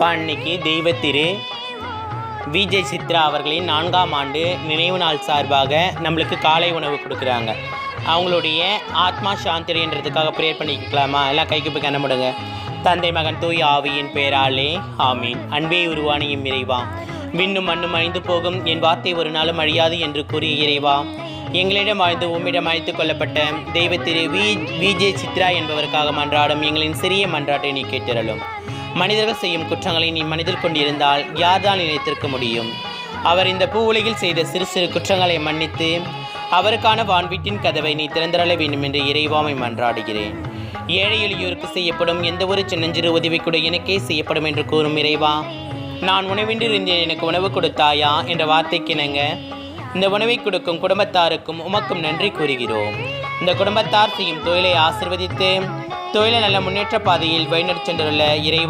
அன்னைக்கு தெய்வத்திரு விஜய் சித்ரா அவர்களின் 4ஆம் ஆண்டு நினைவு நாள் சார்பாக நம்மளுக்கு காலை உணவு கொடுக்குறாங்க. அவங்களுடைய ஆத்மா சாந்தின்றதுக்காக ப்ரேயர் பண்ணிக்கலாமா? எல்லாம் கைக்கு போய் கண்ணமுடுங்க. தந்தை மகன் தூய் ஆவியின் பேராலே ஆமீன். அன்பே உருவான எம் இறைவா, விண்ணும் மண்ணும் அழிந்து போகும், என் வார்த்தை ஒரு நாளும் அழியாது என்று கூறிய இறைவா, எங்களிடம் வாழ்ந்து உம்மிடம் அழைத்து கொள்ளப்பட்ட தெய்வத்திரு விஜய் சித்ரா என்பவருக்காக மன்றாடும் எங்களின் சிறிய மன்றாட்டை நீ கேட்டிரலும். மனிதர்கள் செய்யும் குற்றங்களை நீ மனதில் கொண்டிருந்தால் யார்தான் நினைத்திருக்க முடியும்? அவர் இந்த பூ உலகில் செய்த சிறு சிறு குற்றங்களை மன்னித்து அவருக்கான வான்வீட்டின் கதவை நீ திறந்தரள வேண்டும் என்று இறைவாமை மன்றாடுகிறேன். ஏழை எளியோருக்கு செய்யப்படும் எந்த ஒரு சின்னஞ்சிறு உதவி கூட எனக்கே செய்யப்படும் என்று கூறும் இறைவா, நான் உணவின்றி இருந்தேன், எனக்கு உணவு கொடுத்தாயா என்ற வார்த்தைக்கிணங்க இந்த உணவை கொடுக்கும் குடும்பத்தாருக்கும் உமக்கும் நன்றி கூறுகிறோம். இந்த குடும்பத்தார் செய்யும் தொழிலை ஆசிர்வதித்து தொழிலை நல்ல முன்னேற்ற பாதையில் வழிநடத்தி சென்றுள்ள இறைவா